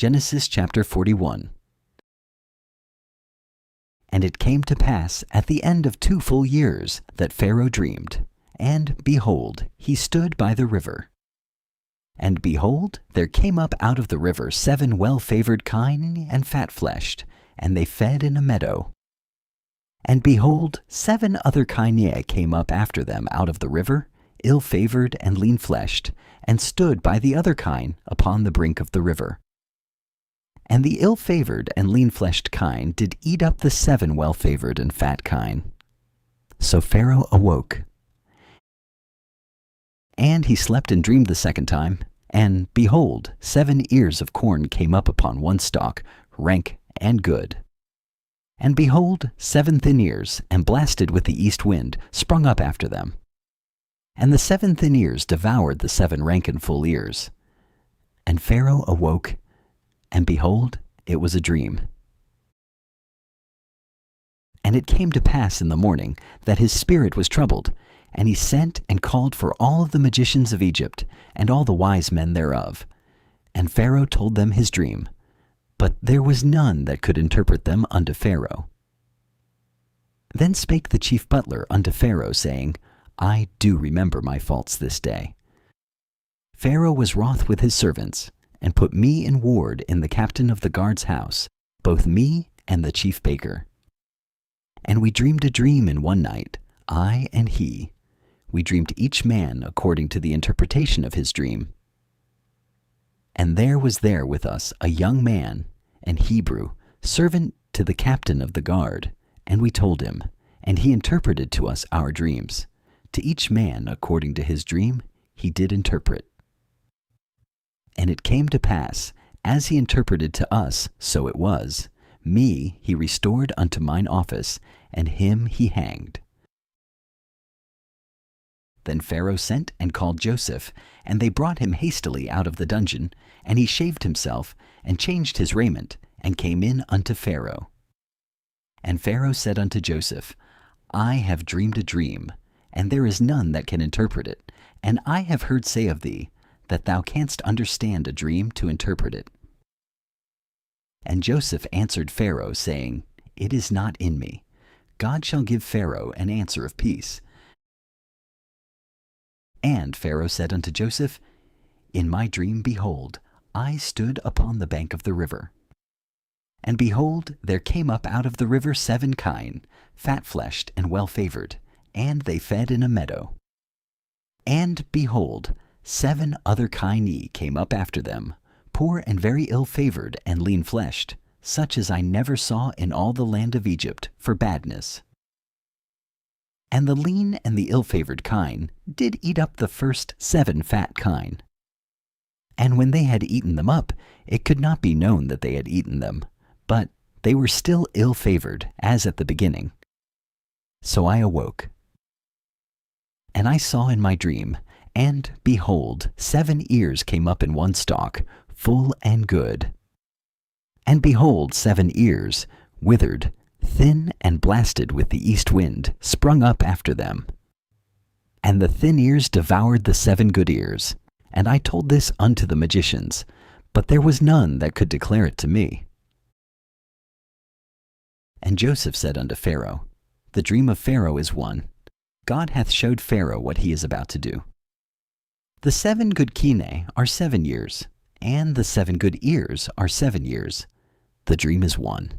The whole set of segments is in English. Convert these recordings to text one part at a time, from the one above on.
Genesis chapter 41. And it came to pass at the end of 2 full years that Pharaoh dreamed, and behold, he stood by the river. And behold, there came up out of the river 7 well-favored kine and fat-fleshed, and they fed in a meadow. And behold, 7 other kine came up after them out of the river, ill-favored and lean-fleshed, and stood by the other kine upon the brink of the river. And the ill-favored and lean-fleshed kine did eat up the 7 well-favored and fat kine. So Pharaoh awoke. And he slept and dreamed the second time, and behold, 7 ears of corn came up upon one stalk, rank and good. And behold, 7 thin ears, and blasted with the east wind, sprung up after them. And the 7 thin ears devoured the 7 rank and full ears. And Pharaoh awoke, and behold, it was a dream. And it came to pass in the morning that his spirit was troubled, and he sent and called for all of the magicians of Egypt, and all the wise men thereof. And Pharaoh told them his dream, but there was none that could interpret them unto Pharaoh. Then spake the chief butler unto Pharaoh, saying, I do remember my faults this day. Pharaoh was wroth with his servants, and put me in ward in the captain of the guard's house, both me and the chief baker. And we dreamed a dream in one night, I and he. We dreamed each man according to the interpretation of his dream. And there was there with us a young man, an Hebrew, servant to the captain of the guard, and we told him, and he interpreted to us our dreams. To each man according to his dream he did interpret. And it came to pass, as he interpreted to us, so it was. Me he restored unto mine office, and him he hanged. Then Pharaoh sent and called Joseph, and they brought him hastily out of the dungeon, and he shaved himself, and changed his raiment, and came in unto Pharaoh. And Pharaoh said unto Joseph, I have dreamed a dream, and there is none that can interpret it, and I have heard say of thee, that thou canst understand a dream to interpret it. And Joseph answered Pharaoh, saying, It is not in me. God shall give Pharaoh an answer of peace. And Pharaoh said unto Joseph, In my dream, behold, I stood upon the bank of the river. And behold, there came up out of the river 7 kine, fat-fleshed and well-favored, and they fed in a meadow. And behold, 7 other kine came up after them, poor and very ill-favored and lean-fleshed, such as I never saw in all the land of Egypt for badness. And the lean and the ill-favored kine did eat up the first 7 fat kine. And when they had eaten them up, it could not be known that they had eaten them, but they were still ill-favored, as at the beginning. So I awoke. And I saw in my dream, and behold, 7 ears came up in one stalk, full and good. And behold, 7 ears, withered, thin and blasted with the east wind, sprung up after them. And the thin ears devoured the 7 good ears. And I told this unto the magicians, but there was none that could declare it to me. And Joseph said unto Pharaoh, The dream of Pharaoh is one. God hath showed Pharaoh what he is about to do. The 7 good kine are 7 years, and the 7 good ears are 7 years. The dream is one.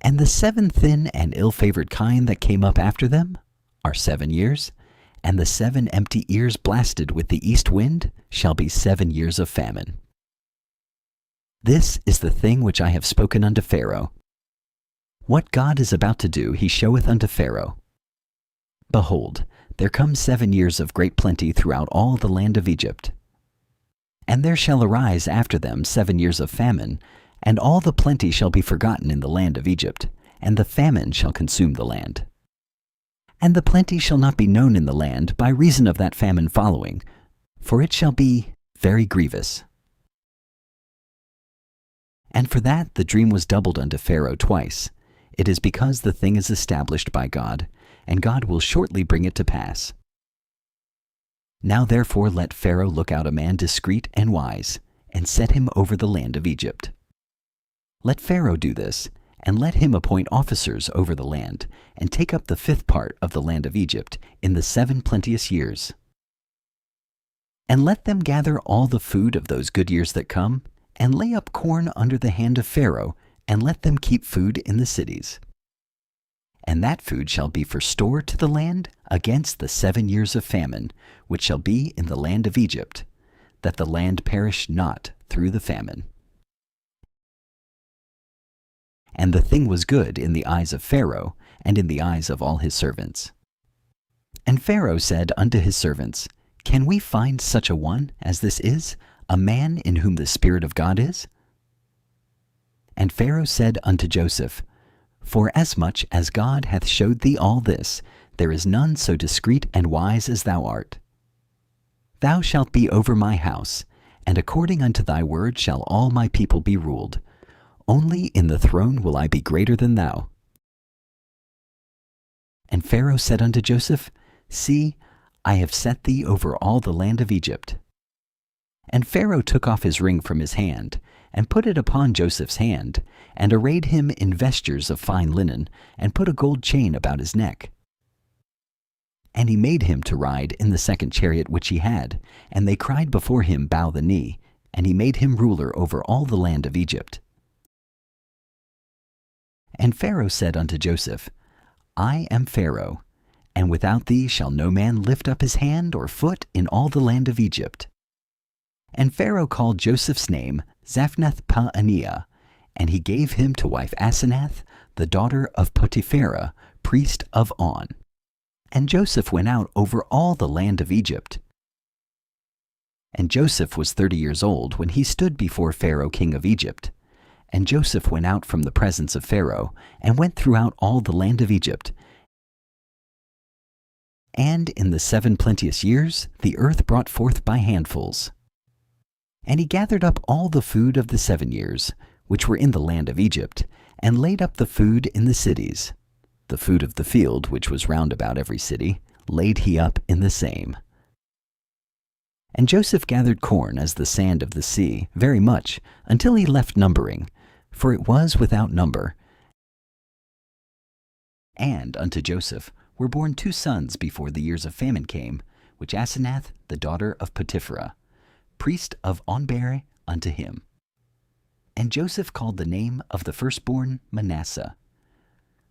And the 7 thin and ill-favored kine that came up after them are 7 years, and the 7 empty ears blasted with the east wind shall be 7 years of famine. This is the thing which I have spoken unto Pharaoh. What God is about to do he showeth unto Pharaoh. Behold, there come 7 years of great plenty throughout all the land of Egypt. And there shall arise after them 7 years of famine, and all the plenty shall be forgotten in the land of Egypt, and the famine shall consume the land. And the plenty shall not be known in the land by reason of that famine following, for it shall be very grievous. And for that the dream was doubled unto Pharaoh twice. It is because the thing is established by God, and God will shortly bring it to pass. Now therefore let Pharaoh look out a man discreet and wise, and set him over the land of Egypt. Let Pharaoh do this, and let him appoint officers over the land, and take up the 5th part of the land of Egypt in the 7 plenteous years. And let them gather all the food of those good years that come, and lay up corn under the hand of Pharaoh, and let them keep food in the cities. And that food shall be for store to the land against the 7 years of famine, which shall be in the land of Egypt, that the land perish not through the famine. And the thing was good in the eyes of Pharaoh, and in the eyes of all his servants. And Pharaoh said unto his servants, Can we find such a one as this is, a man in whom the Spirit of God is? And Pharaoh said unto Joseph, Forasmuch as God hath showed thee all this, there is none so discreet and wise as thou art. Thou shalt be over my house, and according unto thy word shall all my people be ruled. Only in the throne will I be greater than thou. And Pharaoh said unto Joseph, See, I have set thee over all the land of Egypt. And Pharaoh took off his ring from his hand, and put it upon Joseph's hand, and arrayed him in vestures of fine linen, and put a gold chain about his neck. And he made him to ride in the 2nd chariot which he had, and they cried before him, Bow the knee, and he made him ruler over all the land of Egypt. And Pharaoh said unto Joseph, I am Pharaoh, and without thee shall no man lift up his hand or foot in all the land of Egypt. And Pharaoh called Joseph's name Zaphnath-Paaneah, and he gave him to wife Asenath, the daughter of Potiphera, priest of On. And Joseph went out over all the land of Egypt. And Joseph was 30 years old when he stood before Pharaoh king of Egypt. And Joseph went out from the presence of Pharaoh, and went throughout all the land of Egypt. And in the 7 plenteous years the earth brought forth by handfuls. And he gathered up all the food of the 7 years, which were in the land of Egypt, and laid up the food in the cities. The food of the field, which was round about every city, laid he up in the same. And Joseph gathered corn as the sand of the sea, very much, until he left numbering, for it was without number. And unto Joseph were born 2 sons before the years of famine came, which Asenath, the daughter of Potiphera, priest of On, bare unto him. And Joseph called the name of the firstborn Manasseh.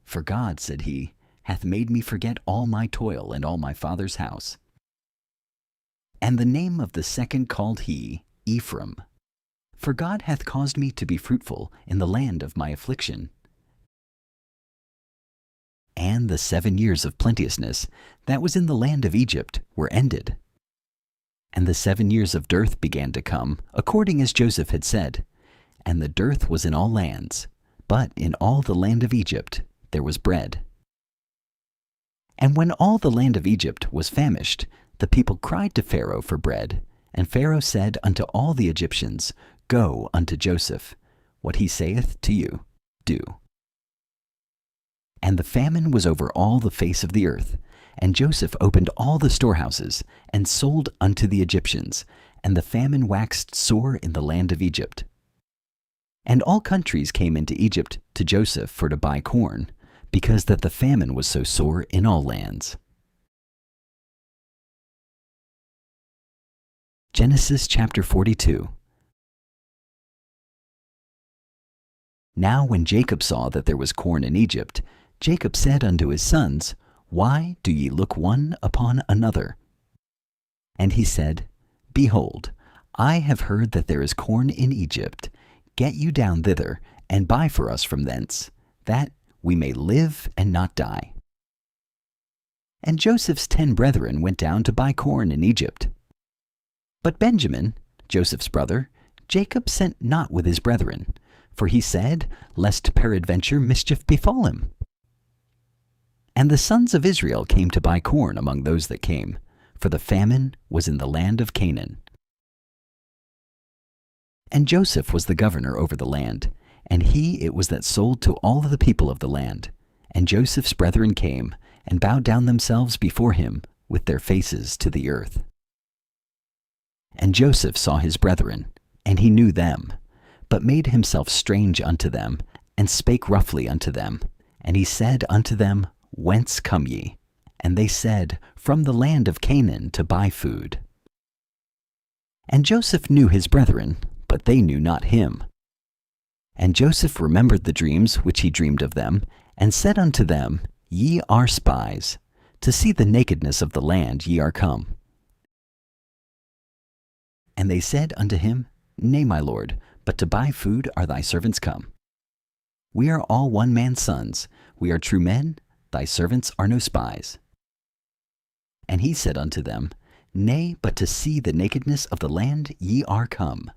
For God, said he, hath made me forget all my toil and all my father's house. And the name of the second called he Ephraim. For God hath caused me to be fruitful in the land of my affliction. And the 7 years of plenteousness that was in the land of Egypt were ended. And the 7 years of dearth began to come, according as Joseph had said. And the dearth was in all lands, but in all the land of Egypt there was bread. And when all the land of Egypt was famished, the people cried to Pharaoh for bread. And Pharaoh said unto all the Egyptians, Go unto Joseph, what he saith to you, do. And the famine was over all the face of the earth, and Joseph opened all the storehouses, and sold unto the Egyptians, and the famine waxed sore in the land of Egypt. And all countries came into Egypt to Joseph for to buy corn, because that the famine was so sore in all lands. Genesis chapter 42. Now when Jacob saw that there was corn in Egypt, Jacob said unto his sons, Why do ye look one upon another? And he said, Behold, I have heard that there is corn in Egypt. Get you down thither, and buy for us from thence, that we may live and not die. And Joseph's 10 brethren went down to buy corn in Egypt. But Benjamin, Joseph's brother, Jacob sent not with his brethren, for he said, Lest peradventure mischief befall him. And the sons of Israel came to buy corn among those that came, for the famine was in the land of Canaan. And Joseph was the governor over the land, and he it was that sold to all the people of the land. And Joseph's brethren came, and bowed down themselves before him with their faces to the earth. And Joseph saw his brethren, And he knew them, but made himself strange unto them, and spake roughly unto them. And he said unto them, Whence come ye? And they said, From the land of Canaan, to buy food. And Joseph knew his brethren, but they knew not him. And Joseph remembered the dreams which he dreamed of them, and said unto them, Ye are spies. To see the nakedness of the land ye are come. And they said unto him, Nay, my lord, but to buy food are thy servants come. We are all one man's sons. We are true men. Thy servants are no spies. And he said unto them, Nay, but to see the nakedness of the land ye are come.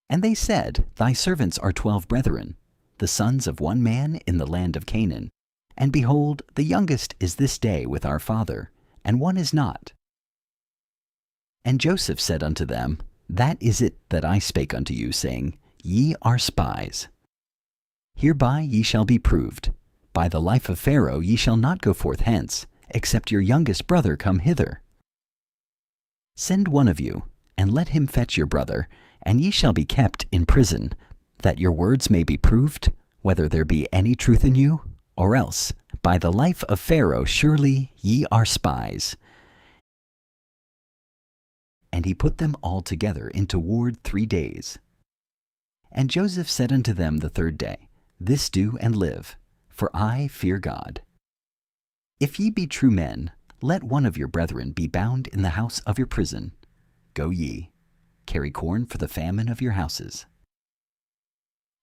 And they said, Thy servants are 12 brethren, the sons of one man in the land of Canaan. And behold, the youngest is this day with our father, and one is not. And Joseph said unto them, That is it that I spake unto you, saying, Ye are spies. Hereby ye shall be proved. By the life of Pharaoh ye shall not go forth hence, except your youngest brother come hither. Send one of you, and let him fetch your brother, and ye shall be kept in prison, that your words may be proved, whether there be any truth in you, or else, by the life of Pharaoh surely ye are spies. And he put them all together into ward 3 days. And Joseph said unto them the 3rd day, This do and live, for I fear God. If ye be true men, let one of your brethren be bound in the house of your prison. Go ye, carry corn for the famine of your houses.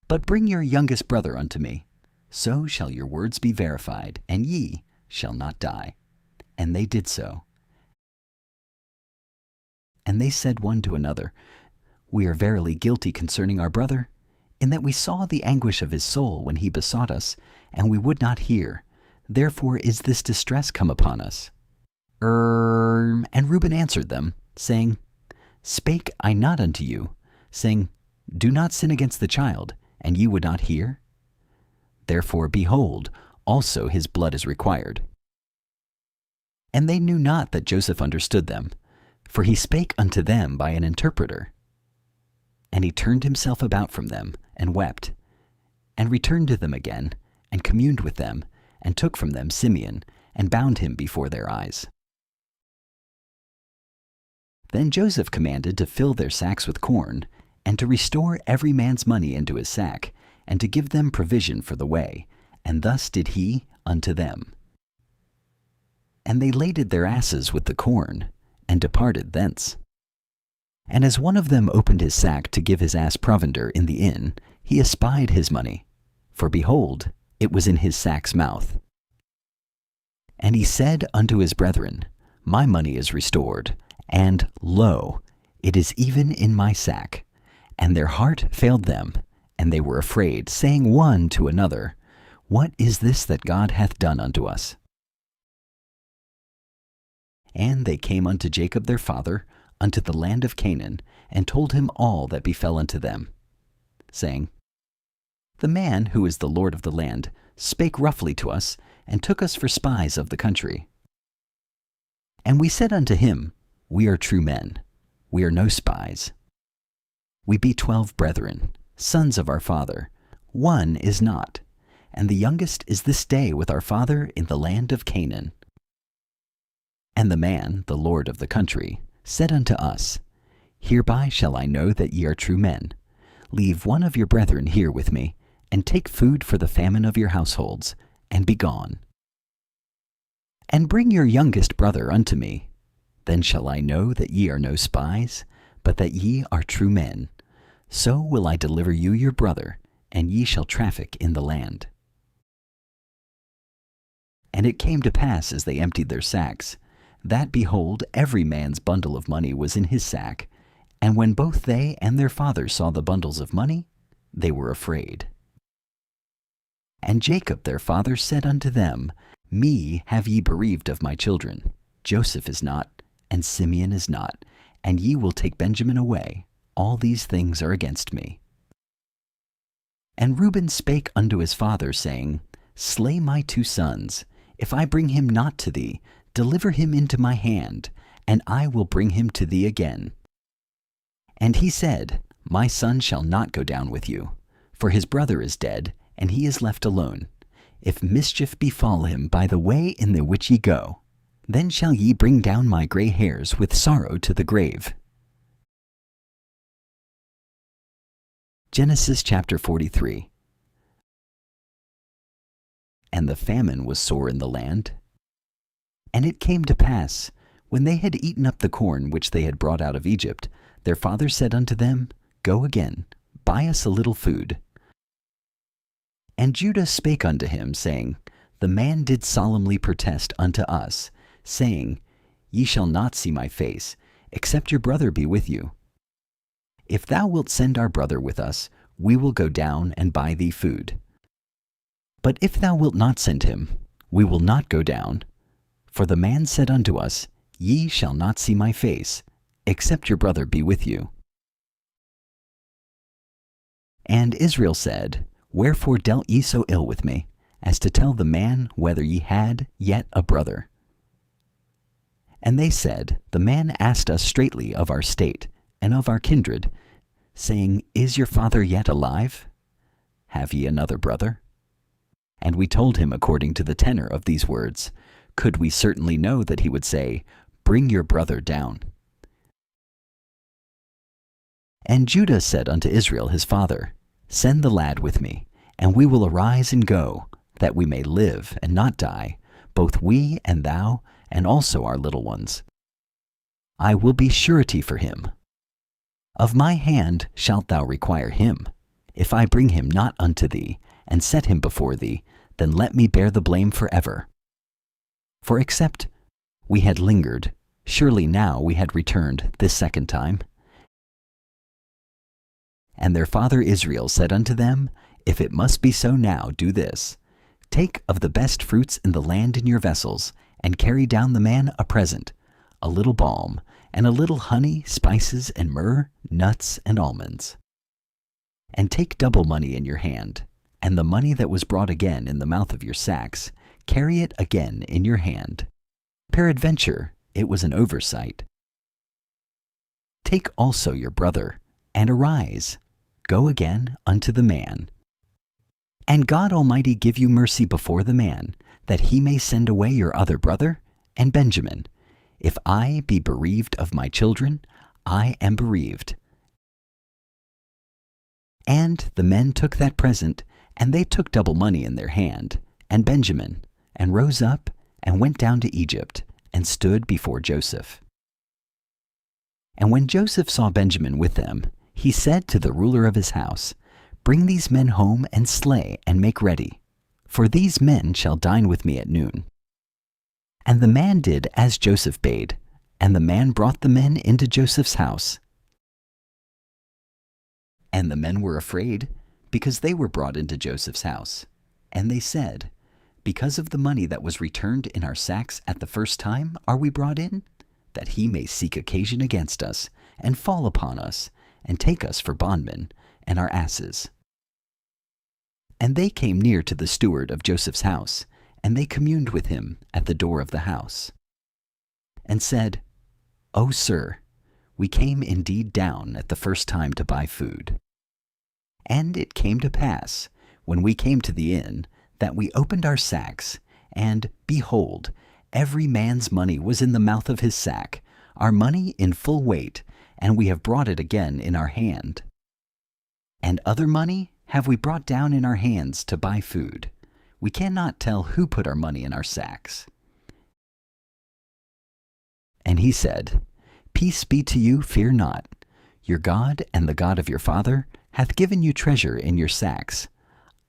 But bring your youngest brother unto me, so shall your words be verified, and ye shall not die. And they did so. And they said one to another, We are verily guilty concerning our brother, in that we saw the anguish of his soul when he besought us, and we would not hear. Therefore is this distress come upon us. And Reuben answered them, saying, Spake I not unto you, saying, Do not sin against the child, and ye would not hear? Therefore, behold, also his blood is required. And they knew not that Joseph understood them, for he spake unto them by an interpreter. And he turned himself about from them, and wept, and returned to them again, and communed with them, and took from them Simeon, and bound him before their eyes. Then Joseph commanded to fill their sacks with corn, and to restore every man's money into his sack, and to give them provision for the way, and thus did he unto them. And they laded their asses with the corn, and departed thence. And as one of them opened his sack to give his ass provender in the inn, he espied his money, for behold, it was in his sack's mouth. And he said unto his brethren, My money is restored, and, lo, it is even in my sack. And their heart failed them, and they were afraid, saying one to another, What is this that God hath done unto us? And they came unto Jacob their father, unto the land of Canaan, and told him all that befell unto them, saying, The man who is the Lord of the land spake roughly to us, and took us for spies of the country. And we said unto him, We are true men, we are no spies. We be 12 brethren, sons of our father. One is not, and the youngest is this day with our father in the land of Canaan. And the man, the lord of the country, said unto us, Hereby shall I know that ye are true men. Leave one of your brethren here with me, and take food for the famine of your households, and be gone. And bring your youngest brother unto me. Then shall I know that ye are no spies, but that ye are true men. So will I deliver you your brother, and ye shall traffic in the land. And it came to pass, as they emptied their sacks, that, behold, every man's bundle of money was in his sack. And when both they and their father saw the bundles of money, they were afraid. And Jacob their father said unto them, Me have ye bereaved of my children. Joseph is not, and Simeon is not, and ye will take Benjamin away. All these things are against me. And Reuben spake unto his father, saying, Slay my 2 sons. If I bring him not to thee, deliver him into my hand, and I will bring him to thee again. And he said, My son shall not go down with you, for his brother is dead, and he is left alone. If mischief befall him by the way in the which ye go, then shall ye bring down my gray hairs with sorrow to the grave. Genesis chapter 43. And the famine was sore in the land. And it came to pass, when they had eaten up the corn which they had brought out of Egypt, their father said unto them, Go again, buy us a little food. And Judah spake unto him, saying, The man did solemnly protest unto us, saying, Ye shall not see my face, except your brother be with you. If thou wilt send our brother with us, we will go down and buy thee food. But if thou wilt not send him, we will not go down. For the man said unto us, Ye shall not see my face, except your brother be with you. And Israel said, Wherefore dealt ye so ill with me, as to tell the man whether ye had yet a brother? And they said, The man asked us straitly of our state, and of our kindred, saying, Is your father yet alive? Have ye another brother? And we told him according to the tenor of these words, could we certainly know that he would say, Bring your brother down. And Judah said unto Israel his father, Send the lad with me, and we will arise and go, that we may live and not die, both we and thou, and also our little ones. I will be surety for him. Of my hand shalt thou require him. If I bring him not unto thee, and set him before thee, then let me bear the blame forever. For except we had lingered, surely now we had returned this second time. And their father Israel said unto them, If it must be so now, do this. Take of the best fruits in the land in your vessels, and carry down the man a present, a little balm, and a little honey, spices, and myrrh, nuts, and almonds. And take double money in your hand, and the money that was brought again in the mouth of your sacks, carry it again in your hand. Peradventure, it was an oversight. Take also your brother, and arise, go again unto the man. And God Almighty give you mercy before the man, that he may send away your other brother, and Benjamin. If I be bereaved of my children, I am bereaved. And the men took that present, and they took double money in their hand, and Benjamin, and rose up, and went down to Egypt, and stood before Joseph. And when Joseph saw Benjamin with them, he said to the ruler of his house, Bring these men home, and slay, and make ready, for these men shall dine with me at noon. And the man did as Joseph bade, and the man brought the men into Joseph's house. And the men were afraid, because they were brought into Joseph's house. And they said, Because of the money that was returned in our sacks at the first time are we brought in, that he may seek occasion against us, and fall upon us, and take us for bondmen, and our asses. And they came near to the steward of Joseph's house, and they communed with him at the door of the house, and said, O sir, we came indeed down at the first time to buy food. And it came to pass, when we came to the inn, that we opened our sacks, and, behold, every man's money was in the mouth of his sack, our money in full weight, and we have brought it again in our hand. And other money have we brought down in our hands to buy food. We cannot tell who put our money in our sacks. And he said, Peace be to you, fear not. Your God and the God of your father hath given you treasure in your sacks.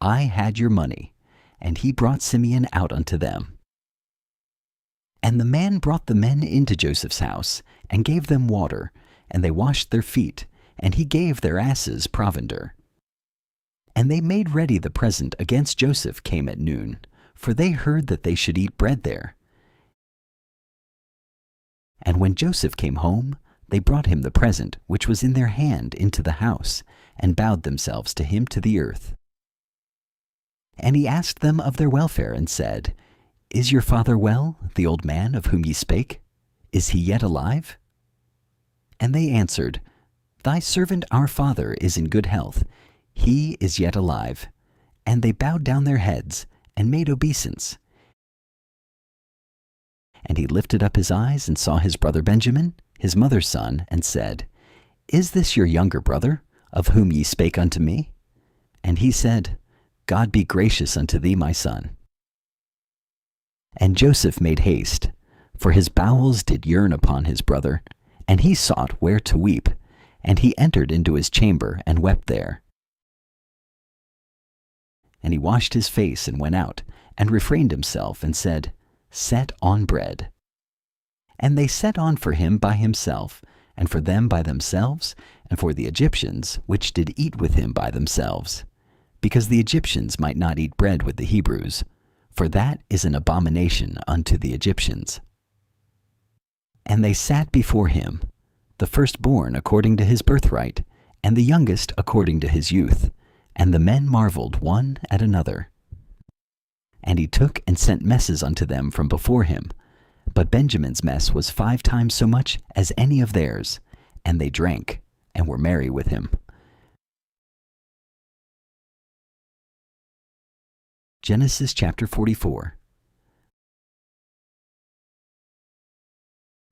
I had your money. And he brought Simeon out unto them. And the man brought the men into Joseph's house, and gave them water, and they washed their feet, and he gave their asses provender. And they made ready the present against Joseph came at noon, for they heard that they should eat bread there. And when Joseph came home, they brought him the present which was in their hand into the house, and bowed themselves to him to the earth. And he asked them of their welfare, and said, Is your father well, the old man of whom ye spake? Is he yet alive? And they answered, Thy servant our father is in good health, he is yet alive. And they bowed down their heads and made obeisance. And he lifted up his eyes and saw his brother Benjamin, his mother's son, and said, Is this your younger brother, of whom ye spake unto me? And he said, God be gracious unto thee, my son. And Joseph made haste, for his bowels did yearn upon his brother, and he sought where to weep, and he entered into his chamber and wept there. And he washed his face and went out, and refrained himself, and said, Set on bread. And they set on for him by himself, and for them by themselves, and for the Egyptians, which did eat with him by themselves, because the Egyptians might not eat bread with the Hebrews, for that is an abomination unto the Egyptians. And they sat before him, the firstborn according to his birthright, and the youngest according to his youth, and the men marveled one at another. And he took and sent messes unto them from before him, but Benjamin's mess was 5 times so much as any of theirs, and they drank, and were merry with him. Genesis chapter 44.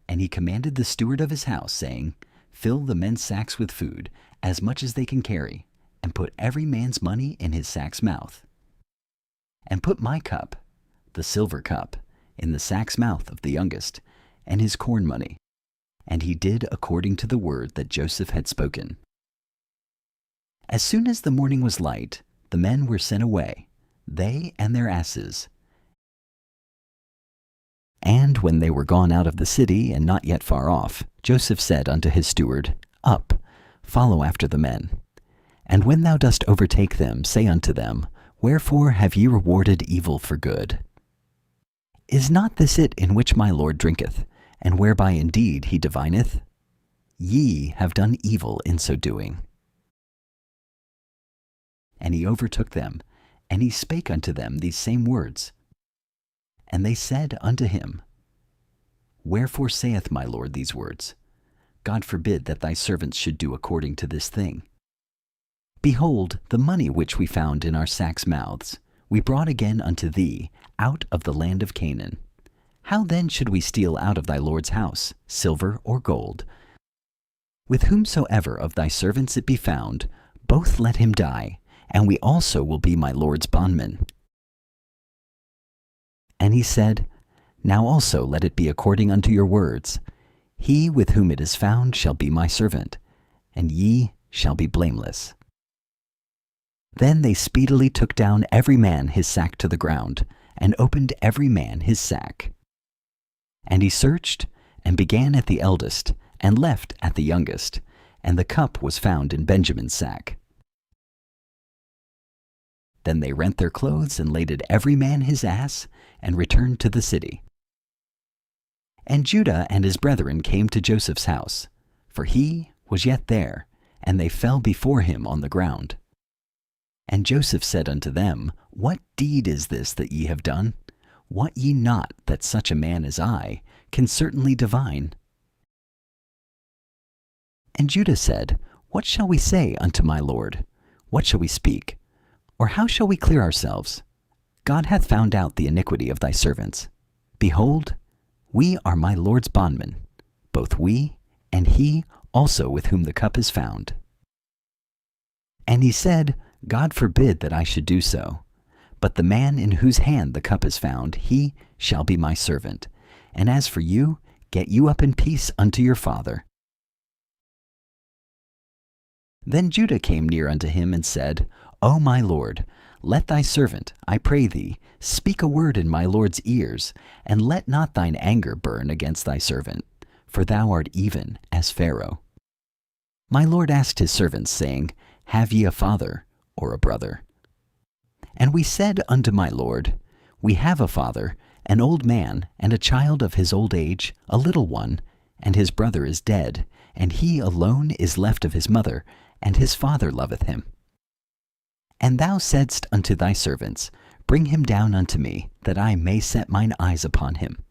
And he commanded the steward of his house, saying, Fill the men's sacks with food, as much as they can carry, and put every man's money in his sack's mouth. And put my cup, the silver cup, in the sack's mouth of the youngest, and his corn money. And he did according to the word that Joseph had spoken. As soon as the morning was light, the men were sent away, they and their asses. And when they were gone out of the city, and not yet far off, Joseph said unto his steward, Up, follow after the men. And when thou dost overtake them, say unto them, Wherefore have ye rewarded evil for good? Is not this it in which my Lord drinketh, and whereby indeed he divineth? Ye have done evil in so doing. And he overtook them, and he spake unto them these same words. And they said unto him, Wherefore saith my Lord these words? God forbid that thy servants should do according to this thing. Behold, the money which we found in our sacks' mouths, we brought again unto thee out of the land of Canaan. How then should we steal out of thy Lord's house silver or gold? With whomsoever of thy servants it be found, both let him die, and we also will be my Lord's bondmen. And he said, Now also let it be according unto your words. He with whom it is found shall be my servant, and ye shall be blameless. Then they speedily took down every man his sack to the ground, and opened every man his sack. And he searched, and began at the eldest, and left at the youngest, and the cup was found in Benjamin's sack. Then they rent their clothes, and laded every man his ass, and returned to the city. And Judah and his brethren came to Joseph's house, for he was yet there, and they fell before him on the ground. And Joseph said unto them, What deed is this that ye have done? Wot ye not that such a man as I can certainly divine? And Judah said, What shall we say unto my Lord? What shall we speak? Or how shall we clear ourselves? God hath found out the iniquity of thy servants. Behold, we are my Lord's bondmen, both we and he also with whom the cup is found. And he said, God forbid that I should do so. But the man in whose hand the cup is found, he shall be my servant. And as for you, get you up in peace unto your father. Then Judah came near unto him and said, O my Lord, let thy servant, I pray thee, speak a word in my Lord's ears, and let not thine anger burn against thy servant, for thou art even as Pharaoh. My Lord asked his servants, saying, Have ye a father or a brother? And we said unto my Lord, We have a father, an old man, and a child of his old age, a little one, and his brother is dead, and he alone is left of his mother, and his father loveth him. And thou saidst unto thy servants, Bring him down unto me, that I may set mine eyes upon him.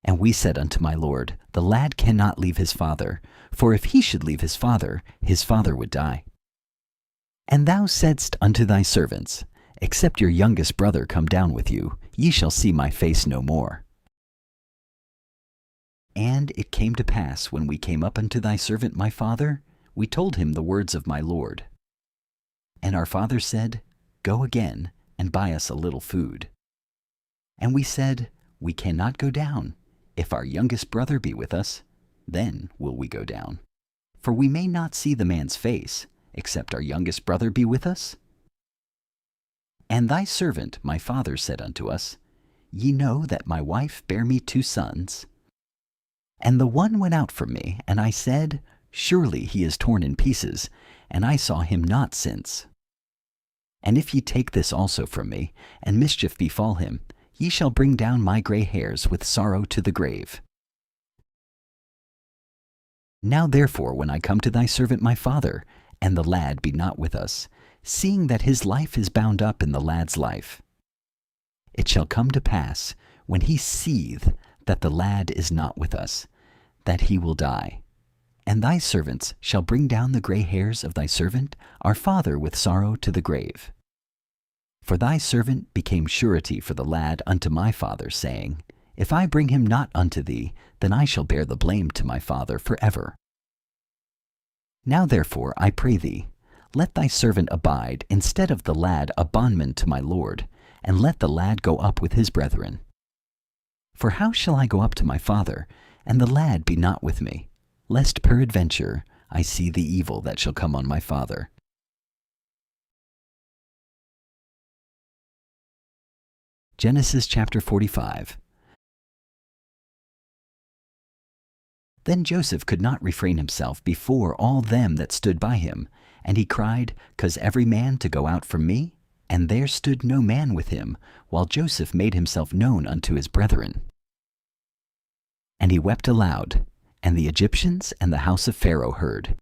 And we said unto my lord, The lad cannot leave his father, for if he should leave his father would die. And thou saidst unto thy servants, Except your youngest brother come down with you, ye shall see my face no more. And it came to pass, when we came up unto thy servant my father, we told him the words of my lord. And our father said, Go again, and buy us a little food. And we said, We cannot go down. If our youngest brother be with us, then will we go down. For we may not see the man's face, except our youngest brother be with us. And thy servant my father said unto us, Ye know that my wife bare me 2 sons. And the one went out from me, and I said, Surely he is torn in pieces, and I saw him not since. And if ye take this also from me, and mischief befall him, ye shall bring down my gray hairs with sorrow to the grave. Now therefore, when I come to thy servant my father, and the lad be not with us, seeing that his life is bound up in the lad's life, it shall come to pass, when he seeth that the lad is not with us, that he will die. And thy servants shall bring down the gray hairs of thy servant, our father, with sorrow to the grave. For thy servant became surety for the lad unto my father, saying, If I bring him not unto thee, then I shall bear the blame to my father forever. Now therefore, I pray thee, let thy servant abide instead of the lad a bondman to my lord, and let the lad go up with his brethren. For how shall I go up to my father, and the lad be not with me, lest peradventure I see the evil that shall come on my father? Genesis chapter 45. Then Joseph could not refrain himself before all them that stood by him, and he cried, 'Cause every man to go out from me? And there stood no man with him, while Joseph made himself known unto his brethren. And he wept aloud, and the Egyptians and the house of Pharaoh heard.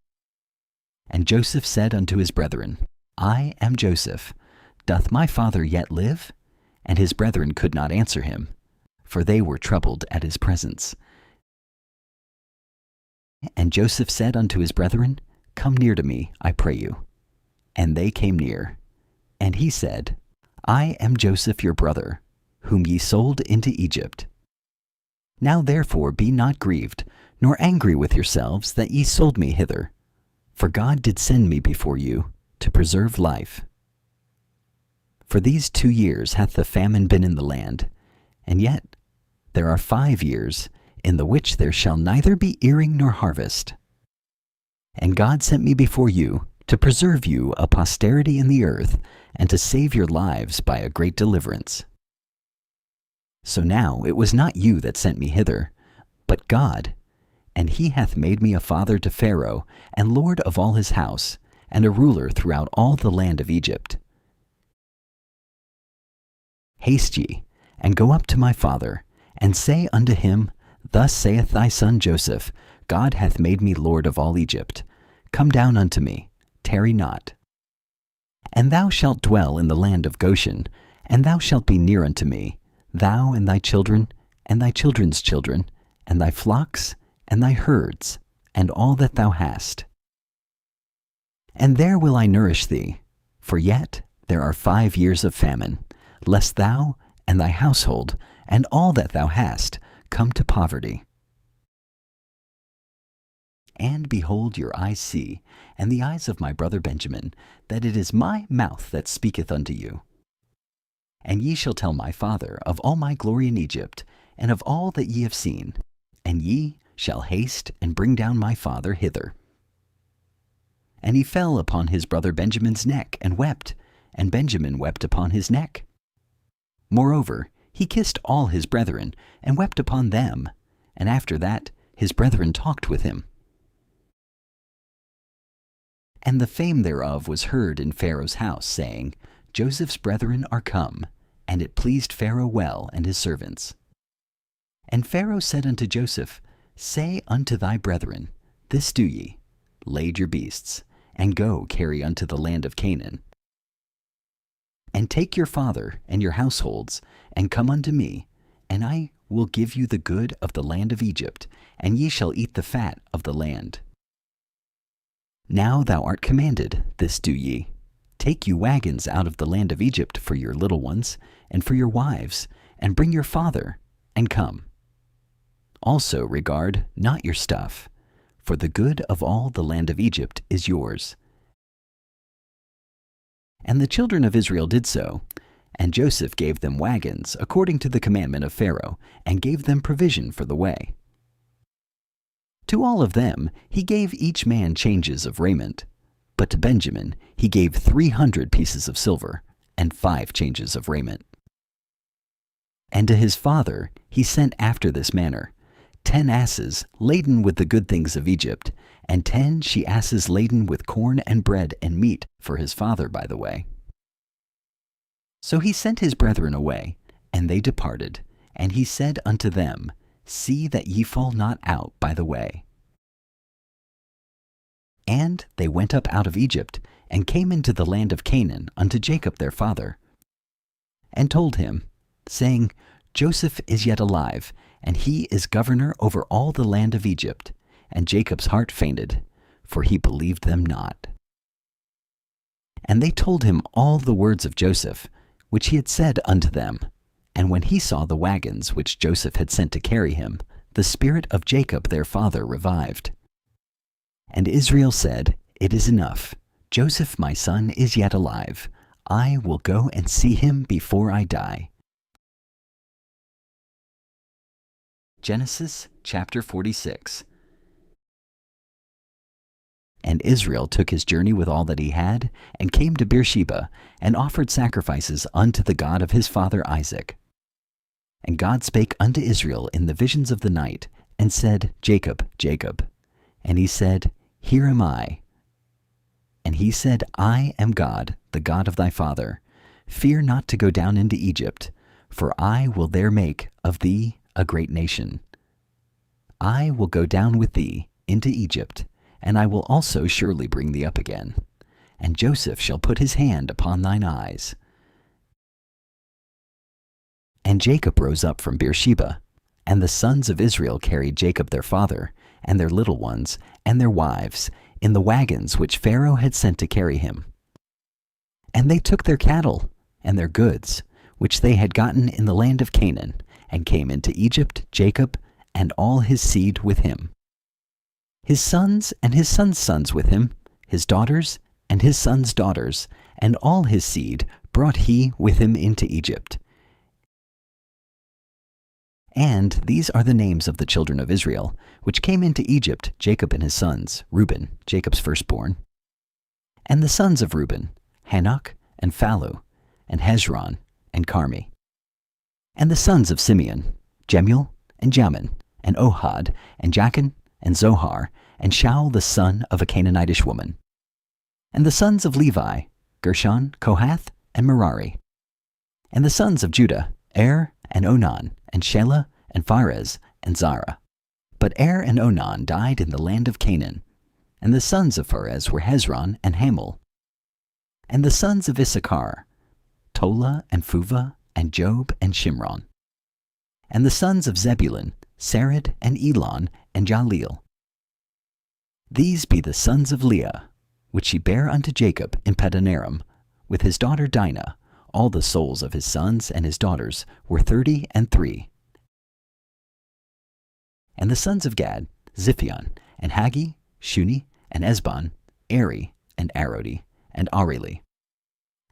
And Joseph said unto his brethren, I am Joseph. Doth my father yet live? And his brethren could not answer him, for they were troubled at his presence. And Joseph said unto his brethren, Come near to me, I pray you. And they came near. And he said, I am Joseph your brother, whom ye sold into Egypt. Now therefore be not grieved, nor angry with yourselves that ye sold me hither. For God did send me before you, to preserve life. For these 2 years hath the famine been in the land, and yet there are 5 years, in the which there shall neither be earing nor harvest. And God sent me before you, to preserve you a posterity in the earth, and to save your lives by a great deliverance. So now it was not you that sent me hither, but God, and he hath made me a father to Pharaoh, and lord of all his house, and a ruler throughout all the land of Egypt. Haste ye, and go up to my father, and say unto him, Thus saith thy son Joseph, God hath made me lord of all Egypt. Come down unto me, tarry not. And thou shalt dwell in the land of Goshen, and thou shalt be near unto me, thou and thy children, and thy children's children, and thy flocks, and thy herds, and all that thou hast. And there will I nourish thee, for yet there are 5 years of famine, lest thou and thy household, and all that thou hast, come to poverty. And behold, your eyes see, and the eyes of my brother Benjamin, that it is my mouth that speaketh unto you. And ye shall tell my father of all my glory in Egypt, and of all that ye have seen, and ye shall haste and bring down my father hither. And he fell upon his brother Benjamin's neck, and wept, and Benjamin wept upon his neck. Moreover, he kissed all his brethren, and wept upon them, and after that his brethren talked with him. And the fame thereof was heard in Pharaoh's house, saying, Joseph's brethren are come, and it pleased Pharaoh well and his servants. And Pharaoh said unto Joseph, Say unto thy brethren, This do ye, lade your beasts, and go carry unto the land of Canaan. And take your father and your households, and come unto me, And I will give you the good of the land of Egypt, and ye shall eat the fat of the land. Now thou art commanded, this do ye. Take you wagons out of the land of Egypt for your little ones, and for your wives, and bring your father, and come. Also regard not your stuff, for the good of all the land of Egypt is yours. And the children of Israel did so, and Joseph gave them wagons according to the commandment of Pharaoh, and gave them provision for the way. To all of them he gave each man changes of raiment, but to Benjamin he gave 300 pieces of silver, and 5 changes of raiment. And to his father he sent after this manner, 10 asses laden with the good things of Egypt, and 10 she-asses laden with corn and bread and meat for his father by the way. So he sent his brethren away, and they departed, and he said unto them, See that ye fall not out by the way. And they went up out of Egypt, and came into the land of Canaan unto Jacob their father, and told him, saying, Joseph is yet alive, and he is governor over all the land of Egypt. And Jacob's heart fainted, for he believed them not. And they told him all the words of Joseph, which he had said unto them. And when he saw the wagons which Joseph had sent to carry him, the spirit of Jacob their father revived. And Israel said, It is enough. Joseph my son is yet alive. I will go and see him before I die. Genesis chapter 46. And Israel took his journey with all that he had, and came to Beersheba, and offered sacrifices unto the God of his father Isaac. And God spake unto Israel in the visions of the night, and said, Jacob, Jacob. And he said, Here am I. And he said, I am God, the God of thy father. Fear not to go down into Egypt, for I will there make of thee a great nation. I will go down with thee into Egypt, and I will also surely bring thee up again. And Joseph shall put his hand upon thine eyes. And Jacob rose up from Beersheba, and the sons of Israel carried Jacob their father, and their little ones, and their wives, in the wagons which Pharaoh had sent to carry him. And they took their cattle, and their goods, which they had gotten in the land of Canaan, and came into Egypt, Jacob, and all his seed with him. His sons and his sons' sons with him, his daughters and his sons' daughters, and all his seed brought he with him into Egypt. And these are the names of the children of Israel, which came into Egypt, Jacob and his sons, Reuben, Jacob's firstborn. And the sons of Reuben, Hanok, and Phallu, and Hezron, and Carmi. And the sons of Simeon, Jemuel, and Jamin, and Ohad, and Jachin, and Zohar, and Shaul the son of a Canaanitish woman. And the sons of Levi, Gershon, Kohath, and Merari. And the sons of Judah, Er, and Onan, and Shelah, and Pharez, and Zara. But Er and Onan died in the land of Canaan. And the sons of Pharez were Hezron and Hamul. And the sons of Issachar, Tola, and Phuvah, and Job, and Shimron. And the sons of Zebulun, Sarid, and Elon, and Jaleel. These be the sons of Leah, which she bare unto Jacob in Padanaram, with his daughter Dinah. All the souls of his sons and his daughters were 33. And the sons of Gad, Ziphion, and Haggi, Shuni, and Esbon, Eri, and Arodi, and Areli.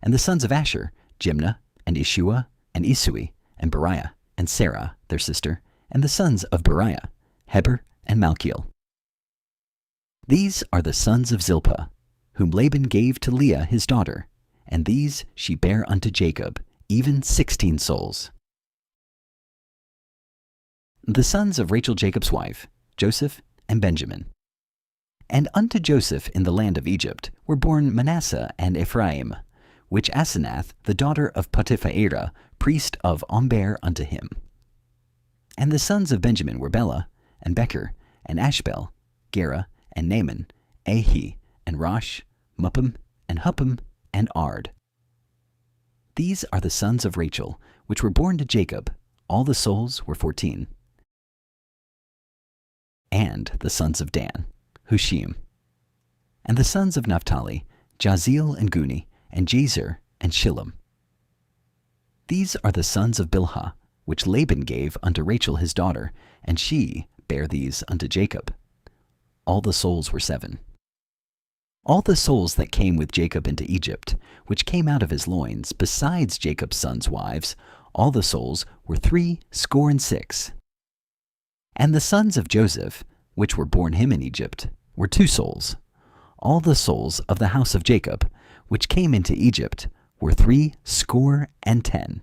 And the sons of Asher, Jimnah, and Ishua, and Isui, and Beriah, and Sarah, their sister, and the sons of Beriah, Heber, and Malchiel. These are the sons of Zilpah, whom Laban gave to Leah his daughter, and these she bare unto Jacob, even 16 souls. The sons of Rachel Jacob's wife, Joseph and Benjamin. And unto Joseph in the land of Egypt were born Manasseh and Ephraim, which Asenath, the daughter of Potipharah, priest of On unto him. And the sons of Benjamin were Bela, and Becher, and Ashbel, Gera, and Naaman, Ahi, and Rosh, Muppim, and Huppim, and Ard. These are the sons of Rachel, which were born to Jacob, All the souls were 14. And the sons of Dan, Hushim. And the sons of Naphtali, Jahzeel and Guni, and Jezer and Shillem. These are the sons of Bilhah, which Laban gave unto Rachel his daughter, and she bare these unto Jacob. All the souls were 7. All the souls that came with Jacob into Egypt, which came out of his loins, besides Jacob's sons' wives, all the souls were 66. And the sons of Joseph, which were born him in Egypt, were 2 souls. All the souls of the house of Jacob, which came into Egypt, were 70.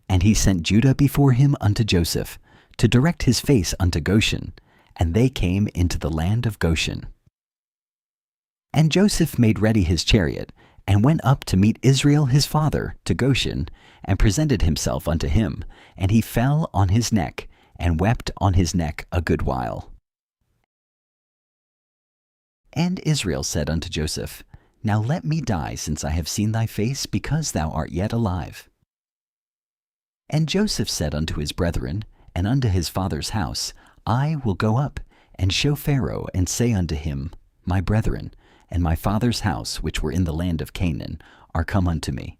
And he sent Judah before him unto Joseph, to direct his face unto Goshen, and they came into the land of Goshen. And Joseph made ready his chariot, and went up to meet Israel his father to Goshen, and presented himself unto him, and he fell on his neck, and wept on his neck a good while. And Israel said unto Joseph, Now let me die, since I have seen thy face, because thou art yet alive. And Joseph said unto his brethren, and unto his father's house, I will go up, and show Pharaoh, and say unto him, My brethren, and my father's house, which were in the land of Canaan, are come unto me.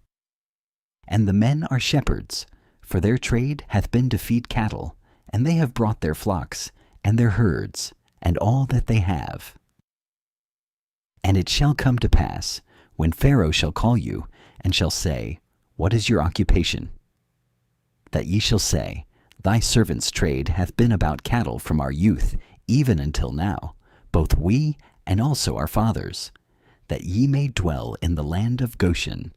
And the men are shepherds, for their trade hath been to feed cattle, and they have brought their flocks, and their herds, and all that they have. And it shall come to pass, when Pharaoh shall call you, and shall say, What is your occupation? That ye shall say, Thy servant's trade hath been about cattle from our youth, even until now, both we and also our fathers, that ye may dwell in the land of Goshen.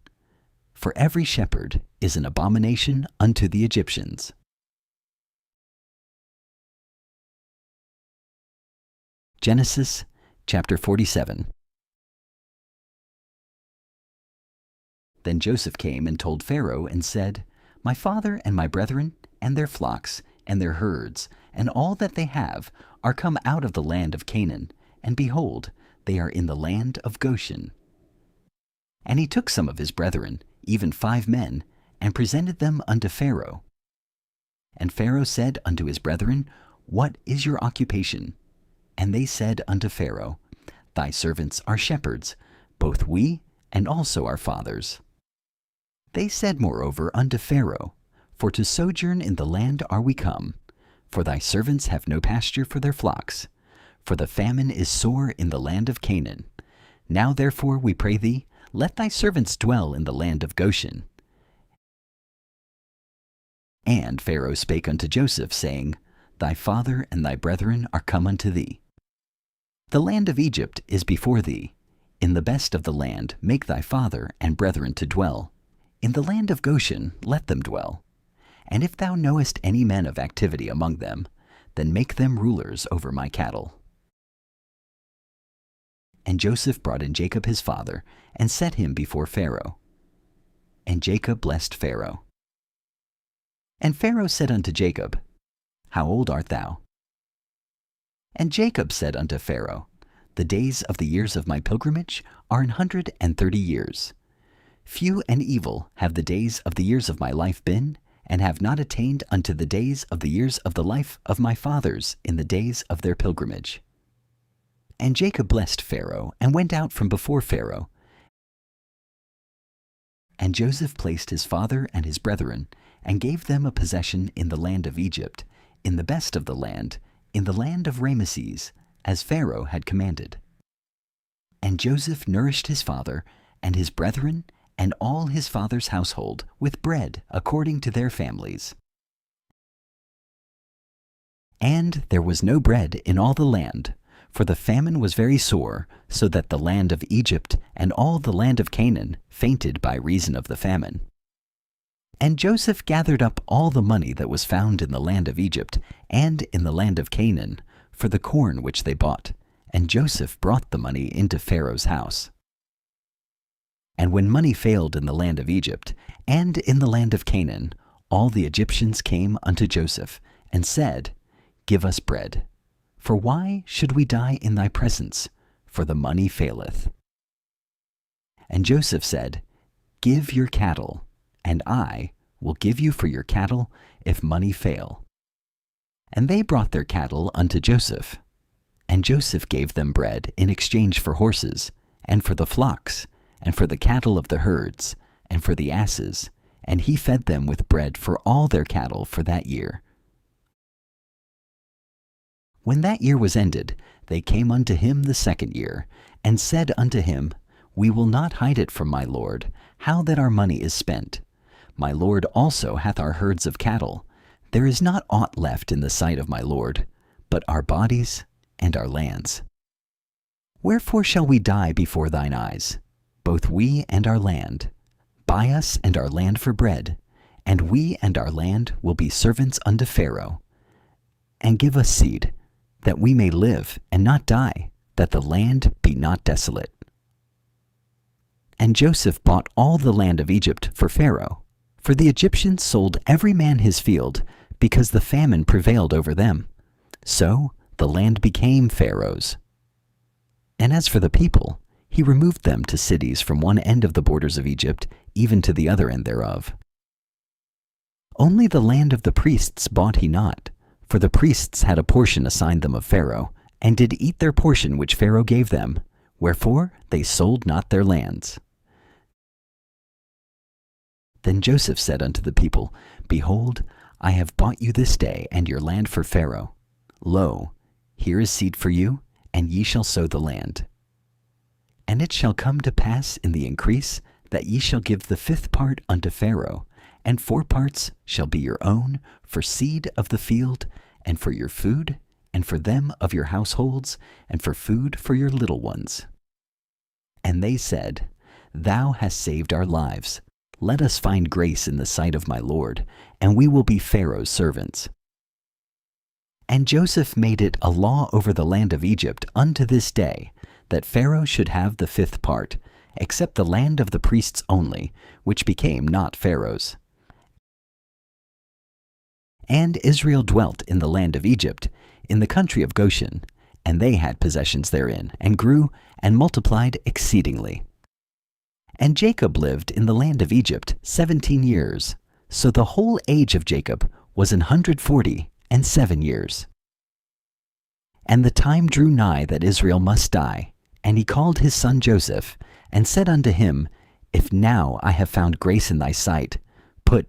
For every shepherd is an abomination unto the Egyptians. Genesis chapter 47. Then Joseph came and told Pharaoh and said, My father and my brethren, and their flocks, and their herds, and all that they have, are come out of the land of Canaan, and behold, they are in the land of Goshen. And he took some of his brethren, even 5 men, and presented them unto Pharaoh. And Pharaoh said unto his brethren, What is your occupation? And they said unto Pharaoh, Thy servants are shepherds, both we and also our fathers. They said moreover unto Pharaoh, For to sojourn in the land are we come, for thy servants have no pasture for their flocks, for the famine is sore in the land of Canaan. Now therefore, we pray thee, let thy servants dwell in the land of Goshen. And Pharaoh spake unto Joseph, saying, Thy father and thy brethren are come unto thee. The land of Egypt is before thee. In the best of the land make thy father and brethren to dwell. In the land of Goshen let them dwell. And if thou knowest any men of activity among them, then make them rulers over my cattle. And Joseph brought in Jacob his father, and set him before Pharaoh. And Jacob blessed Pharaoh. And Pharaoh said unto Jacob, How old art thou? And Jacob said unto Pharaoh, The days of the years of my pilgrimage are 130 years. Few and evil have the days of the years of my life been, and have not attained unto the days of the years of the life of my fathers in the days of their pilgrimage. And Jacob blessed Pharaoh, and went out from before Pharaoh. And Joseph placed his father and his brethren, and gave them a possession in the land of Egypt, in the best of the land, in the land of Rameses, as Pharaoh had commanded. And Joseph nourished his father, and his brethren, and all his father's household, with bread according to their families. And there was no bread in all the land, for the famine was very sore, so that the land of Egypt and all the land of Canaan fainted by reason of the famine. And Joseph gathered up all the money that was found in the land of Egypt and in the land of Canaan for the corn which they bought, and Joseph brought the money into Pharaoh's house. And when money failed in the land of Egypt and in the land of Canaan, all the Egyptians came unto Joseph, and said, Give us bread. For why should we die in thy presence? For the money faileth. And Joseph said, Give your cattle, and I will give you for your cattle if money fail. And they brought their cattle unto Joseph. And Joseph gave them bread in exchange for horses, and for the flocks, and for the cattle of the herds, and for the asses, and he fed them with bread for all their cattle for that year. When that year was ended, they came unto him the second year, and said unto him, We will not hide it from my lord, how that our money is spent. My lord also hath our herds of cattle. There is not aught left in the sight of my lord, but our bodies and our lands. Wherefore shall we die before thine eyes, both we and our land? Buy us and our land for bread, and we and our land will be servants unto Pharaoh. And give us seed, that we may live and not die, that the land be not desolate. And Joseph bought all the land of Egypt for Pharaoh, for the Egyptians sold every man his field, because the famine prevailed over them. So the land became Pharaoh's. And as for the people, he removed them to cities from one end of the borders of Egypt, even to the other end thereof. Only the land of the priests bought he not, for the priests had a portion assigned them of Pharaoh, and did eat their portion which Pharaoh gave them, wherefore they sold not their lands. Then Joseph said unto the people, Behold, I have bought you this day and your land for Pharaoh. Lo, here is seed for you, and ye shall sow the land. And it shall come to pass in the increase, that ye shall give the 5th part unto Pharaoh, and 4 parts shall be your own, for seed of the field, and for your food, and for them of your households, and for food for your little ones. And they said, Thou hast saved our lives. Let us find grace in the sight of my Lord, and we will be Pharaoh's servants. And Joseph made it a law over the land of Egypt unto this day, that Pharaoh should have the 5th part, except the land of the priests only, which became not Pharaoh's. And Israel dwelt in the land of Egypt, in the country of Goshen, and they had possessions therein, and grew and multiplied exceedingly. And Jacob lived in the land of Egypt 17 years, so the whole age of Jacob was 147 years. And the time drew nigh that Israel must die, and he called his son Joseph, and said unto him, If now I have found grace in thy sight, put,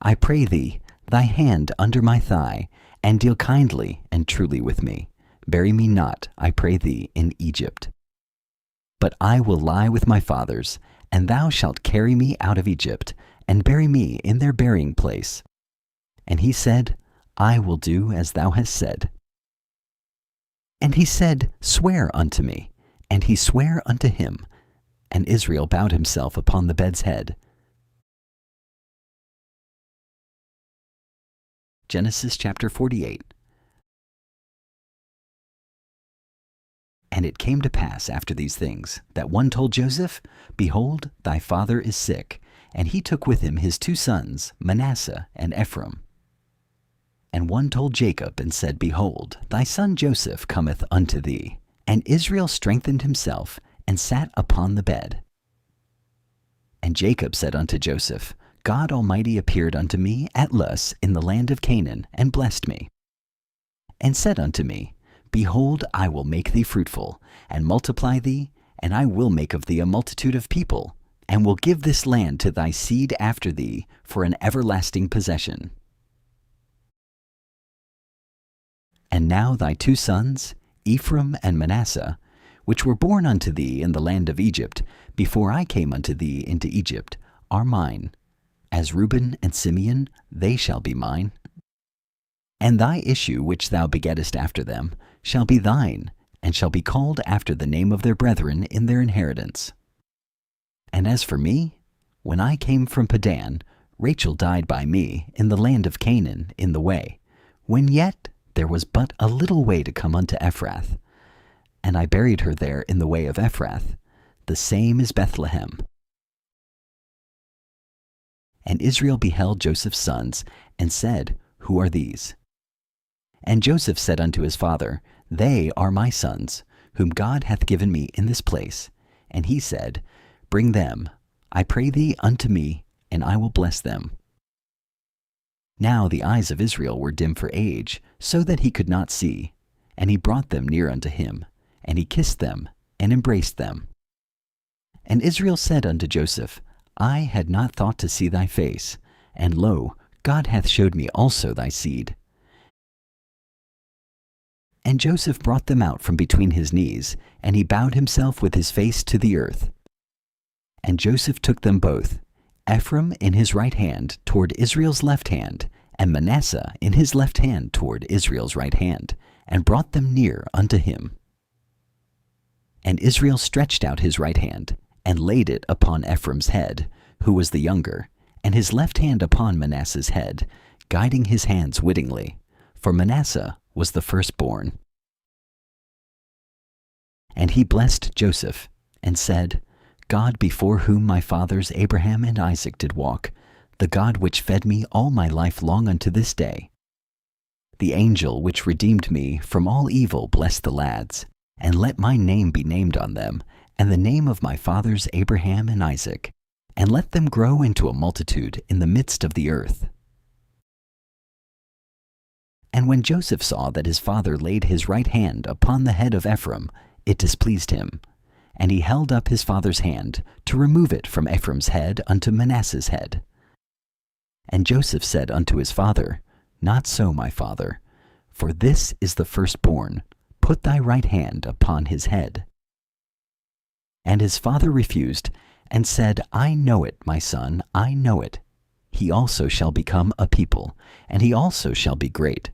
I pray thee, thy hand under my thigh, and deal kindly and truly with me. Bury me not, I pray thee, in Egypt. But I will lie with my fathers, and thou shalt carry me out of Egypt, and bury me in their burying place. And he said, I will do as thou hast said. And he said, Swear unto me. And he sware unto him. And Israel bowed himself upon the bed's head. Genesis chapter 48. And it came to pass after these things, that one told Joseph, Behold, thy father is sick. And he took with him his 2 sons, Manasseh and Ephraim. And one told Jacob, and said, Behold, thy son Joseph cometh unto thee. And Israel strengthened himself, and sat upon the bed. And Jacob said unto Joseph, God Almighty appeared unto me at Luz in the land of Canaan, and blessed me. And said unto me, Behold, I will make thee fruitful, and multiply thee, and I will make of thee a multitude of people, and will give this land to thy seed after thee for an everlasting possession. And now thy 2 sons, Ephraim and Manasseh, which were born unto thee in the land of Egypt, before I came unto thee into Egypt, are mine. As Reuben and Simeon, they shall be mine. And thy issue which thou begettest after them shall be thine, and shall be called after the name of their brethren in their inheritance. And as for me, when I came from Padan, Rachel died by me in the land of Canaan in the way, when yet there was but a little way to come unto Ephrath. And I buried her there in the way of Ephrath, the same is Bethlehem. And Israel beheld Joseph's sons, and said, Who are these? And Joseph said unto his father, They are my sons, whom God hath given me in this place. And he said, Bring them, I pray thee, unto me, and I will bless them. Now the eyes of Israel were dim for age, so that he could not see. And he brought them near unto him, and he kissed them, and embraced them. And Israel said unto Joseph, I had not thought to see thy face, and lo, God hath showed me also thy seed. And Joseph brought them out from between his knees, and he bowed himself with his face to the earth. And Joseph took them both, Ephraim in his right hand toward Israel's left hand, and Manasseh in his left hand toward Israel's right hand, and brought them near unto him. And Israel stretched out his right hand, and laid it upon Ephraim's head, who was the younger, and his left hand upon Manasseh's head, guiding his hands wittingly, for Manasseh was the firstborn. And he blessed Joseph, and said, God before whom my fathers Abraham and Isaac did walk, the God which fed me all my life long unto this day. The angel which redeemed me from all evil bless the lads, and let my name be named on them, and the name of my fathers Abraham and Isaac, and let them grow into a multitude in the midst of the earth. And when Joseph saw that his father laid his right hand upon the head of Ephraim, it displeased him. And he held up his father's hand to remove it from Ephraim's head unto Manasseh's head. And Joseph said unto his father, Not so, my father, for this is the firstborn. Put thy right hand upon his head. And his father refused, and said, I know it, my son, I know it. He also shall become a people, and he also shall be great.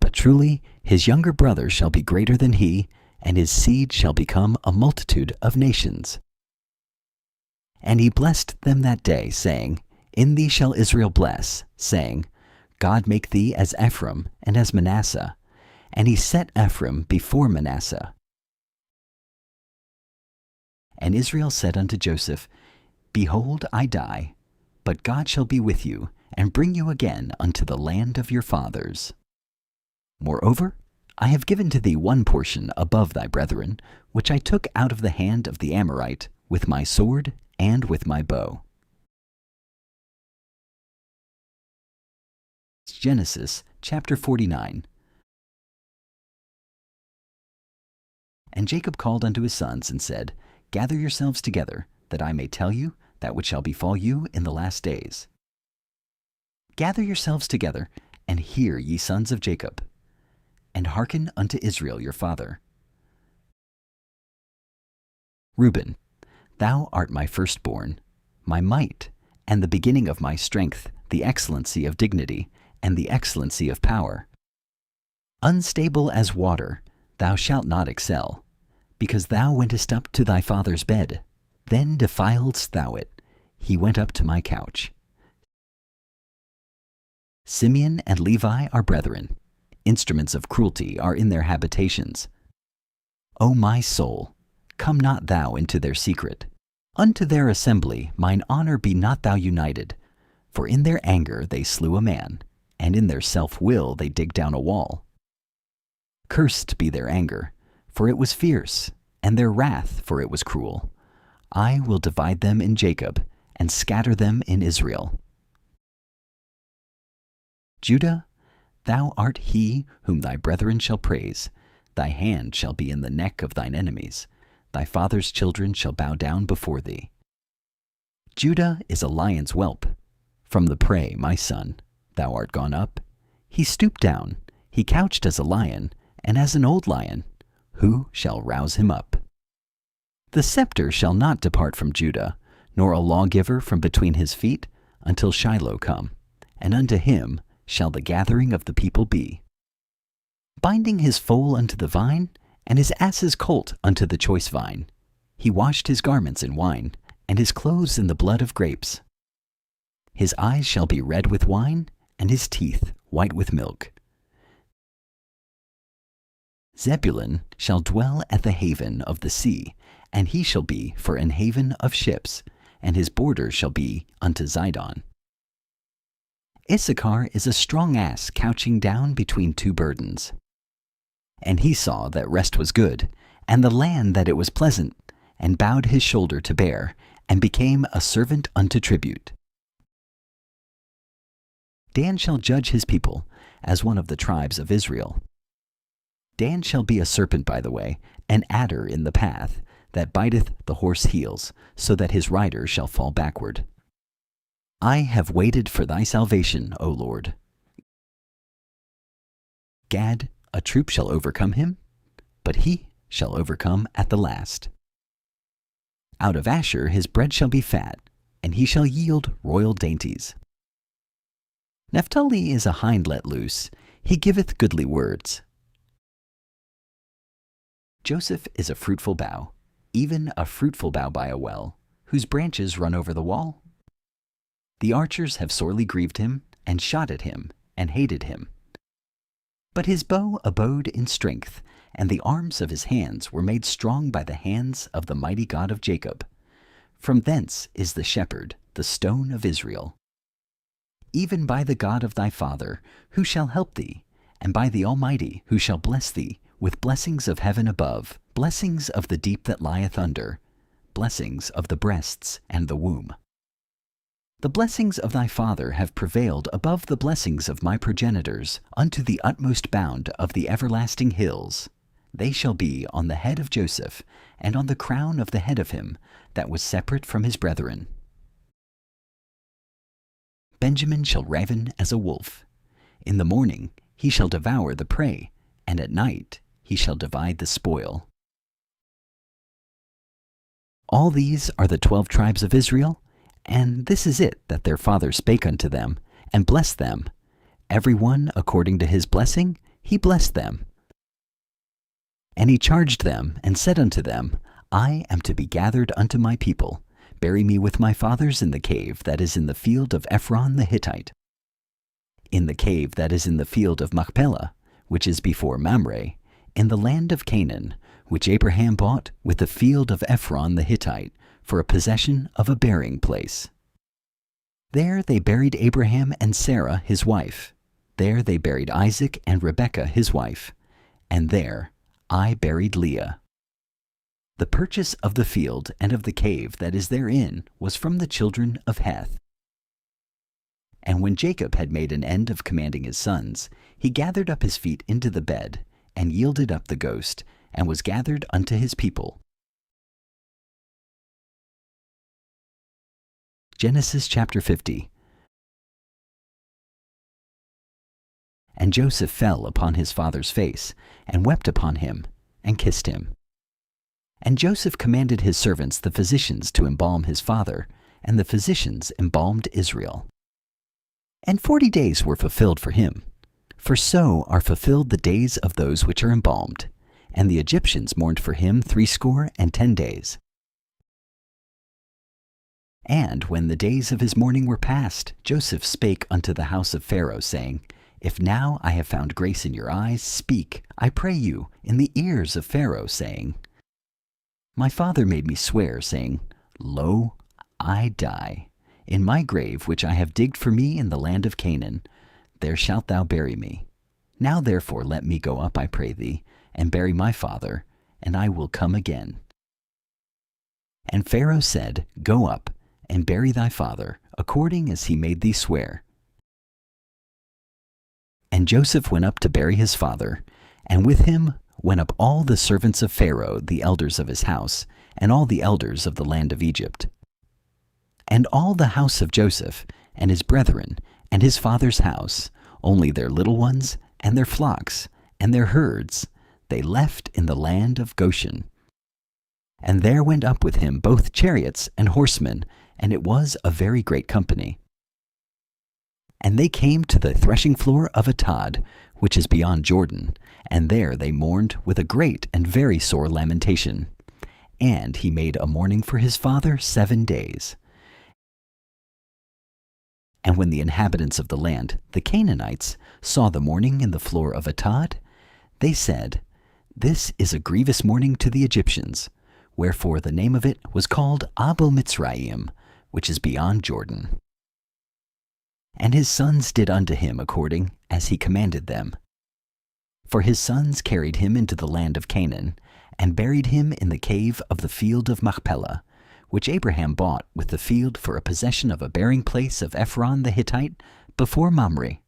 But truly his younger brother shall be greater than he, and his seed shall become a multitude of nations. And he blessed them that day, saying, In thee shall Israel bless, saying, God make thee as Ephraim and as Manasseh. And he set Ephraim before Manasseh. And Israel said unto Joseph, Behold, I die, but God shall be with you, and bring you again unto the land of your fathers. Moreover, I have given to thee one portion above thy brethren, which I took out of the hand of the Amorite, with my sword and with my bow. Genesis chapter 49. And Jacob called unto his sons, and said, Gather yourselves together, that I may tell you that which shall befall you in the last days. Gather yourselves together, and hear, ye sons of Jacob, and hearken unto Israel your father. Reuben, thou art my firstborn, my might, and the beginning of my strength, the excellency of dignity, and the excellency of power. Unstable as water, thou shalt not excel, because thou wentest up to thy father's bed. Then defiledst thou it. He went up to my couch. Simeon and Levi are brethren. Instruments of cruelty are in their habitations. O my soul, come not thou into their secret. Unto their assembly mine honor be not thou united. For in their anger they slew a man, and in their self-will they dig down a wall. Cursed be their anger, for it was fierce, and their wrath, for it was cruel. I will divide them in Jacob, and scatter them in Israel. Judah, thou art he whom thy brethren shall praise. Thy hand shall be in the neck of thine enemies. Thy father's children shall bow down before thee. Judah is a lion's whelp. From the prey, my son, thou art gone up. He stooped down, he couched as a lion, and as an old lion. Who shall rouse him up? The scepter shall not depart from Judah, nor a lawgiver from between his feet, until Shiloh come, and unto him shall the gathering of the people be. Binding his foal unto the vine, and his ass's colt unto the choice vine. He washed his garments in wine, and his clothes in the blood of grapes. His eyes shall be red with wine, and his teeth white with milk. Zebulun shall dwell at the haven of the sea, and he shall be for an haven of ships, and his border shall be unto Zidon. Issachar is a strong ass couching down between two burdens. And he saw that rest was good, and the land that it was pleasant, and bowed his shoulder to bear, and became a servant unto tribute. Dan shall judge his people as one of the tribes of Israel. Dan shall be a serpent by the way, an adder in the path, that biteth the horse heels, so that his rider shall fall backward. I have waited for thy salvation, O Lord. Gad, a troop shall overcome him, but he shall overcome at the last. Out of Asher his bread shall be fat, and he shall yield royal dainties. Naphtali is a hind let loose, he giveth goodly words. Joseph is a fruitful bough, even a fruitful bough by a well, whose branches run over the wall. The archers have sorely grieved him, and shot at him, and hated him. But his bow abode in strength, and the arms of his hands were made strong by the hands of the mighty God of Jacob. From thence is the shepherd, the stone of Israel. Even by the God of thy father, who shall help thee, and by the Almighty, who shall bless thee, with blessings of heaven above, blessings of the deep that lieth under, blessings of the breasts and the womb. The blessings of thy father have prevailed above the blessings of my progenitors unto the utmost bound of the everlasting hills. They shall be on the head of Joseph, and on the crown of the head of him that was separate from his brethren. Benjamin shall raven as a wolf. In the morning he shall devour the prey, and at night he shall divide the spoil. All these are the 12 tribes of Israel, and this is it that their father spake unto them, and blessed them. Every one according to his blessing he blessed them. And he charged them, and said unto them, I am to be gathered unto my people. Bury me with my fathers in the cave that is in the field of Ephron the Hittite, in the cave that is in the field of Machpelah, which is before Mamre, in the land of Canaan, which Abraham bought with the field of Ephron the Hittite, for a possession of a burying place. There they buried Abraham and Sarah his wife. There they buried Isaac and Rebekah his wife. And there I buried Leah. The purchase of the field and of the cave that is therein was from the children of Heth. And when Jacob had made an end of commanding his sons, he gathered up his feet into the bed, and yielded up the ghost, and was gathered unto his people. Genesis chapter 50. And Joseph fell upon his father's face, and wept upon him, and kissed him. And Joseph commanded his servants the physicians to embalm his father, and the physicians embalmed Israel. And 40 days were fulfilled for him. For so are fulfilled the days of those which are embalmed. And the Egyptians mourned for him 60 days. And when the days of his mourning were past, Joseph spake unto the house of Pharaoh, saying, If now I have found grace in your eyes, speak, I pray you, in the ears of Pharaoh, saying, My father made me swear, saying, Lo, I die. In my grave which I have digged for me in the land of Canaan, there shalt thou bury me. Now therefore let me go up, I pray thee, and bury my father, and I will come again. And Pharaoh said, Go up, and bury thy father, according as he made thee swear. And Joseph went up to bury his father, and with him went up all the servants of Pharaoh, the elders of his house, and all the elders of the land of Egypt. And all the house of Joseph, and his brethren, and his father's house, only their little ones, and their flocks, and their herds, they left in the land of Goshen. And there went up with him both chariots and horsemen, and it was a very great company. And they came to the threshing floor of Atad, which is beyond Jordan, and there they mourned with a great and very sore lamentation. And he made a mourning for his father 7 days. And when the inhabitants of the land, the Canaanites, saw the mourning in the floor of Atad, they said, This is a grievous mourning to the Egyptians, wherefore the name of it was called Abel Mitzrayim, which is beyond Jordan. And his sons did unto him according as he commanded them. For his sons carried him into the land of Canaan, and buried him in the cave of the field of Machpelah, which Abraham bought with the field for a possession of a burying place of Ephron the Hittite, before Mamre.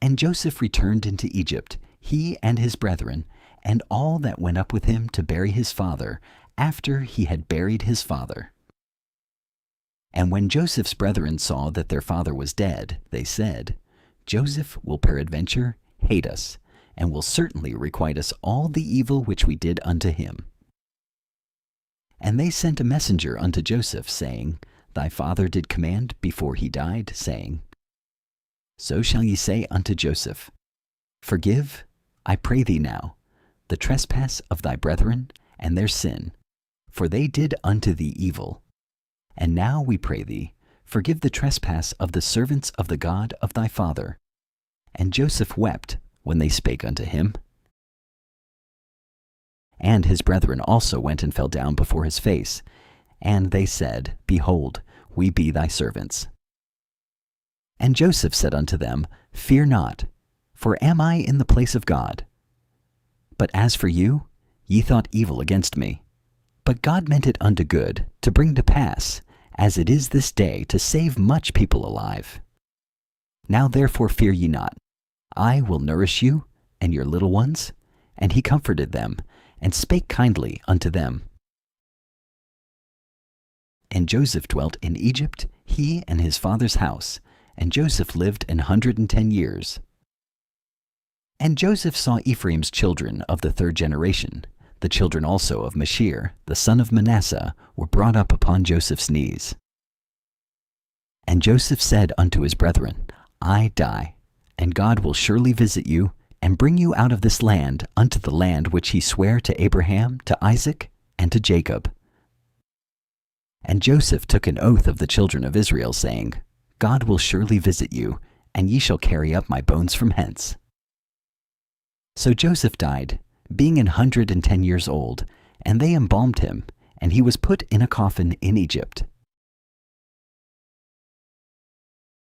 And Joseph returned into Egypt, he and his brethren, and all that went up with him to bury his father, after he had buried his father. And when Joseph's brethren saw that their father was dead, they said, Joseph will peradventure hate us, and will certainly requite us all the evil which we did unto him. And they sent a messenger unto Joseph, saying, Thy father did command before he died, saying, So shall ye say unto Joseph, Forgive, I pray thee now, the trespass of thy brethren and their sin, for they did unto thee evil. And now we pray thee, forgive the trespass of the servants of the God of thy father. And Joseph wept when they spake unto him. And his brethren also went and fell down before his face. And they said, Behold, we be thy servants. And Joseph said unto them, Fear not, for am I in the place of God? But as for you, ye thought evil against me. But God meant it unto good, to bring to pass, as it is this day, to save much people alive. Now therefore fear ye not. I will nourish you and your little ones. And he comforted them, and spake kindly unto them. And Joseph dwelt in Egypt, he and his father's house, and Joseph lived 110 years. And Joseph saw Ephraim's children of the third generation. The children also of Machir, the son of Manasseh, were brought up upon Joseph's knees. And Joseph said unto his brethren, I die, and God will surely visit you, and bring you out of this land unto the land which he sware to Abraham, to Isaac, and to Jacob. And Joseph took an oath of the children of Israel, saying, God will surely visit you, and ye shall carry up my bones from hence. So Joseph died, being 110 years old, and they embalmed him, and he was put in a coffin in Egypt.